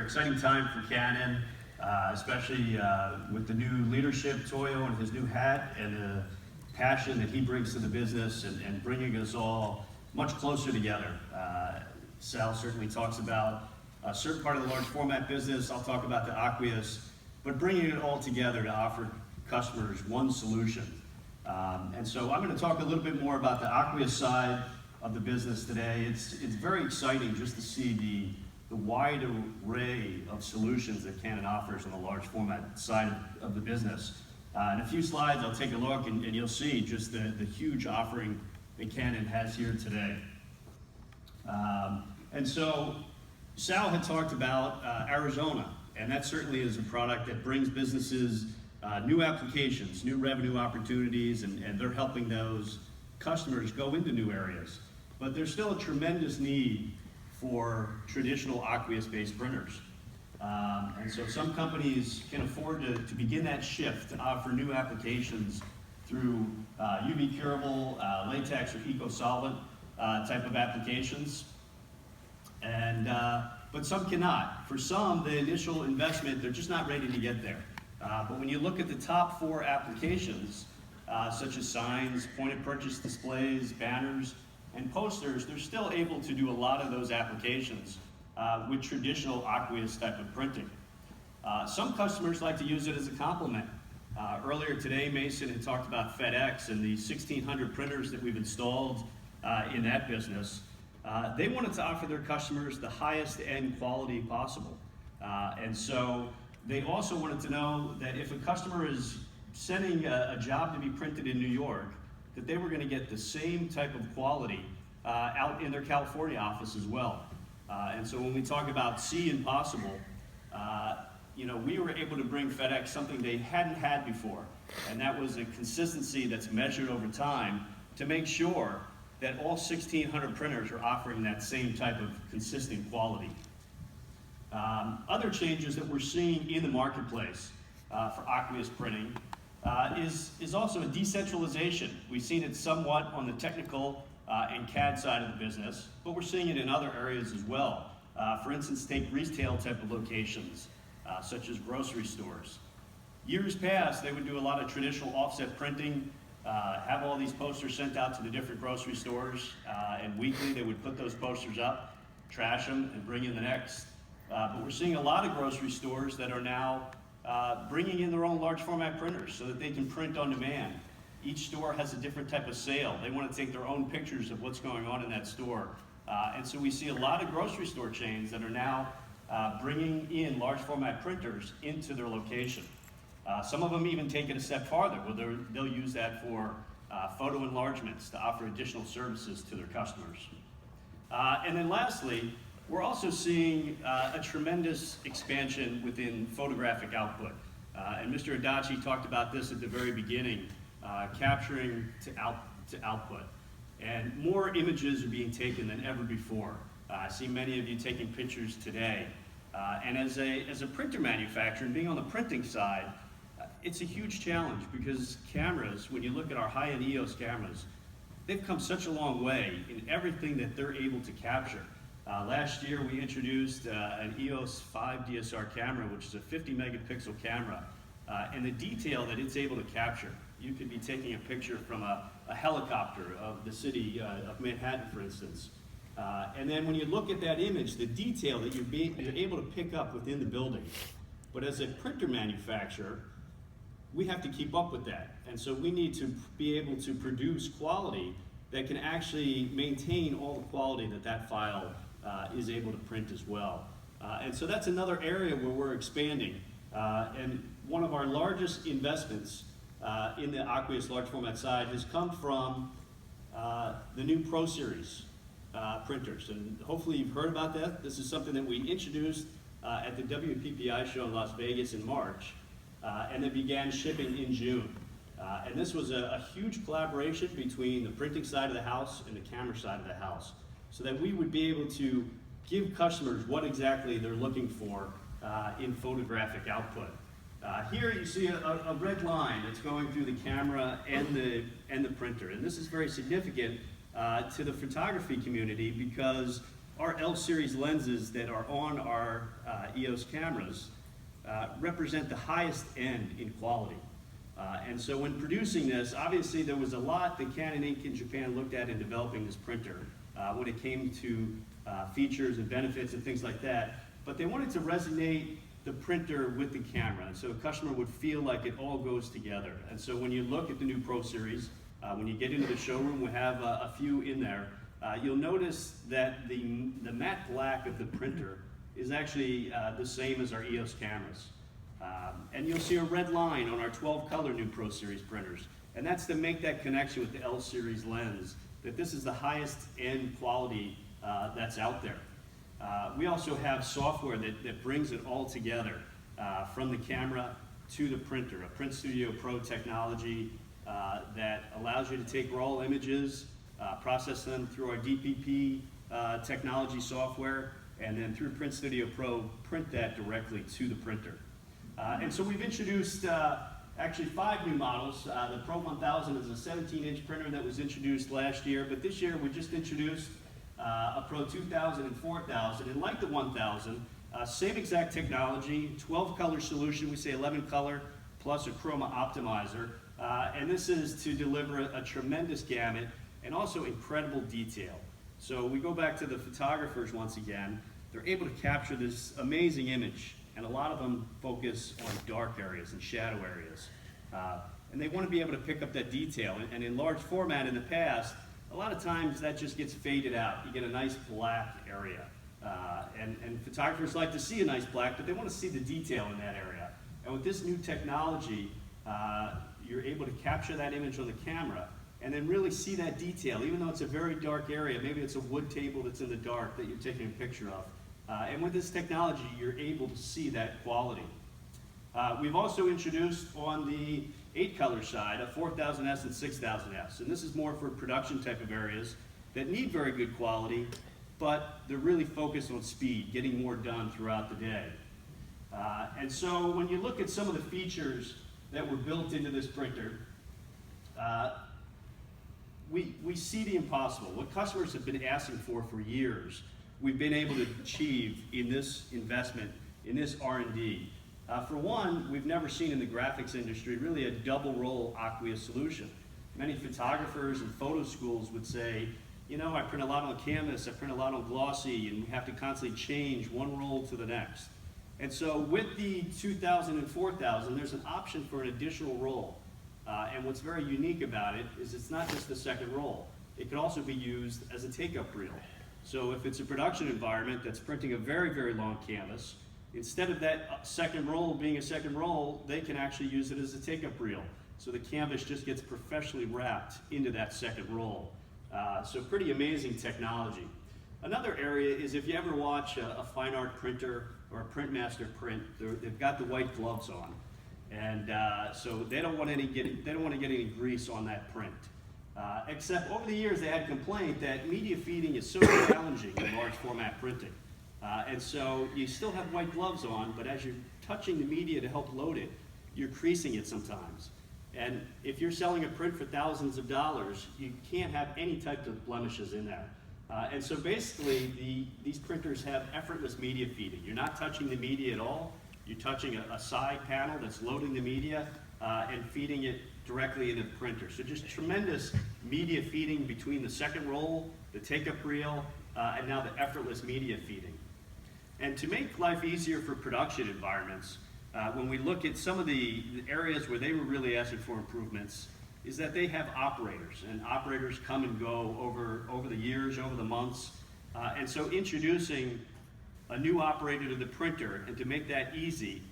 exciting time for Canon, especially with the new leadership, Toyo, and his new hat, and the passion that he brings to the business, and bringing us all much closer together. Sal certainly talks about a certain part of the large format business. I'll talk about the aqueous, but bringing it all together to offer customers one solution. And so I'm going to talk a little bit more about the aqueous side of the business today. It's very exciting just to see the wide array of solutions that Canon offers on the large format side of the business. In a few slides, I'll take a look and you'll see just the huge offering that Canon has here today. And so Sal had talked about Arizona, and that certainly is a product that brings businesses new applications, new revenue opportunities, and they're helping those customers go into new areas. But there's still a tremendous need for traditional aqueous-based printers. And so some companies can afford to begin that shift to offer new applications through UV curable, latex or eco-solvent type of applications. And, but some cannot. For some, the initial investment, they're just not ready to get there. But when you look at the top 4 applications, such as signs, point-of-purchase displays, banners, and posters, they're still able to do a lot of those applications with traditional aqueous type of printing. Some customers like to use it as a complement. Earlier today, Mason had talked about FedEx and the 1,600 printers that we've installed in that business. They wanted to offer their customers the highest end quality possible. And so they also wanted to know that if a customer is sending a job to be printed in New York, that they were going to get the same type of quality out in their California office as well. And so when we talk about See Impossible, you know, we were able to bring FedEx something they hadn't had before, and that was a consistency that's measured over time to make sure that all 1,600 printers are offering that same type of consistent quality. Other changes that we're seeing in the marketplace for aqueous printing is also a decentralization. We've seen it somewhat on the technical and CAD side of the business, but we're seeing it in other areas as well. For instance, take retail type of locations, such as grocery stores. Years past, they would do a lot of traditional offset printing, have all these posters sent out to the different grocery stores, and weekly they would put those posters up, trash them, and bring in the next. But we're seeing a lot of grocery stores that are now bringing in their own large format printers so that they can print on demand. Each store has a different type of sale. They want to take their own pictures of what's going on in that store. And so we see a lot of grocery store chains that are now bringing in large format printers into their location. Some of them even take it a step farther, where they'll use that for photo enlargements to offer additional services to their customers. And then lastly, we're also seeing a tremendous expansion within photographic output. And Mr. Adachi talked about this at the very beginning, capturing to output. And more images are being taken than ever before. I see many of you taking pictures today. And as a printer manufacturer, and being on the printing side, it's a huge challenge because cameras, when you look at our high-end EOS cameras, they've come such a long way in everything that they're able to capture. Last year we introduced an EOS 5 DSR camera, which is a 50 megapixel camera, and the detail that it's able to capture. You could be taking a picture from a helicopter of the city of Manhattan, for instance. And then when you look at that image, the detail that you're able to pick up within the building. But as a printer manufacturer, we have to keep up with that. And so we need to be able to produce quality that can actually maintain all the quality that file is able to print as well. And so that's another area where we're expanding. And one of our largest investments in the aqueous large format side has come from the new Pro Series printers. And hopefully you've heard about that. This is something that we introduced at the WPPI show in Las Vegas in March, and then began shipping in June. And this was a huge collaboration between the printing side of the house and the camera side of the house, so that we would be able to give customers what exactly they're looking for in photographic output. Here you see a red line that's going through the camera and the printer, and this is very significant to the photography community because our L series lenses that are on our EOS cameras represent the highest end in quality. And so when producing this, obviously there was a lot that Canon Inc. in Japan looked at in developing this printer when it came to features and benefits and things like that. But they wanted to resonate the printer with the camera, and so a customer would feel like it all goes together. And so when you look at the new Pro Series, when you get into the showroom, we have a few in there. You'll notice that the matte black of the printer is actually the same as our EOS cameras. And you'll see a red line on our 12 color new Pro Series printers. And that's to make that connection with the L Series lens, that this is the highest end quality that's out there. We also have software that brings it all together, from the camera to the printer, a Print Studio Pro technology that allows you to take raw images, process them through our DPP technology software, and then through Print Studio Pro, print that directly to the printer. And so we've introduced actually 5 new models. The Pro 1000 is a 17-inch printer that was introduced last year, but this year we just introduced a Pro 2000 and 4000, and like the 1000, same exact technology, 12 color solution, we say 11 color, plus a chroma optimizer, and this is to deliver a tremendous gamut and also incredible detail. So we go back to the photographers once again. They're able to capture this amazing image, and a lot of them focus on dark areas and shadow areas. And they want to be able to pick up that detail, and in large format in the past, a lot of times that just gets faded out. You get a nice black area. And photographers like to see a nice black, but they want to see the detail in that area. And with this new technology, you're able to capture that image on the camera and then really see that detail, even though it's a very dark area. Maybe it's a wood table that's in the dark that you're taking a picture of. And with this technology, you're able to see that quality. We've also introduced on the 8-color side a 4000S and 6000S, and this is more for production type of areas that need very good quality, but they're really focused on speed, getting more done throughout the day. And so when you look at some of the features that were built into this printer, we see the impossible. What customers have been asking for years, we've been able to achieve in this investment, in this R&D. For one, we've never seen in the graphics industry really a double roll aqueous solution. Many photographers and photo schools would say, you know, I print a lot on canvas, I print a lot on glossy, and we have to constantly change one roll to the next. And so with the 2000 and 4000, there's an option for an additional roll. And what's very unique about it is it's not just the second roll. It can also be used as a take-up reel. So if it's a production environment that's printing a very, very long canvas, instead of that second roll being a second roll, they can actually use it as a take-up reel. So the canvas just gets professionally wrapped into that second roll. So pretty amazing technology. Another area is if you ever watch a fine art printer or a printmaster print, they've got the white gloves on. And so they don't want to get any grease on that print. Except over the years they had a complaint that media feeding is so challenging in large format printing. And so you still have white gloves on, but as you're touching the media to help load it, you're creasing it sometimes. And if you're selling a print for thousands of dollars, you can't have any type of blemishes in there. And so basically, these printers have effortless media feeding. You're not touching the media at all. You're touching a side panel that's loading the media and feeding it directly into the printer. So just tremendous media feeding between the second roll, the take-up reel, and now the effortless media feeding. And to make life easier for production environments, when we look at some of the areas where they were really asking for improvements, is that they have operators, and operators come and go over the years, over the months. And so introducing a new operator to the printer, and to make that easy,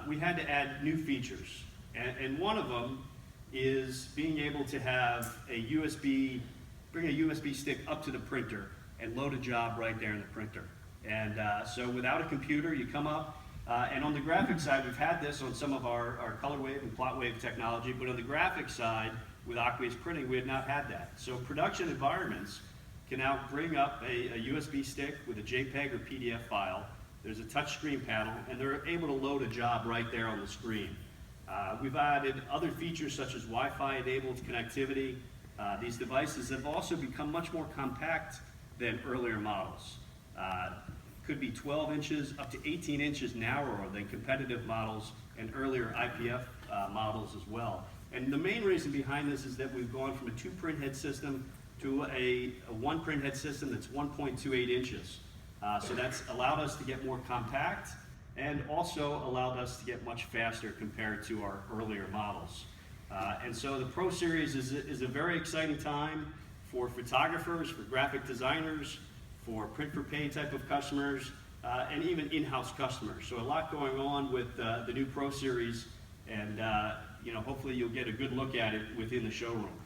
we had to add new features. And one of them is being able to have bring a USB stick up to the printer and load a job right there in the printer. And so without a computer, you come up, and on the graphic side, we've had this on some of our color wave and plot wave technology, but on the graphic side, with aqueous printing, we have not had that. So production environments can now bring up a USB stick with a JPEG or PDF file. There's a touchscreen panel, and they're able to load a job right there on the screen. We've added other features such as Wi-Fi enabled connectivity. These devices have also become much more compact than earlier models. Could be 12 inches up to 18 inches narrower than competitive models and earlier IPF models as well. And the main reason behind this is that we've gone from a 2 printhead system to a 1 printhead system that's 1.28 inches. So that's allowed us to get more compact and also allowed us to get much faster compared to our earlier models. And so the Pro Series is a very exciting time for photographers, for graphic designers, for print for pay type of customers, and even in-house customers. So a lot going on with the new Pro Series, and hopefully you'll get a good look at it within the showroom.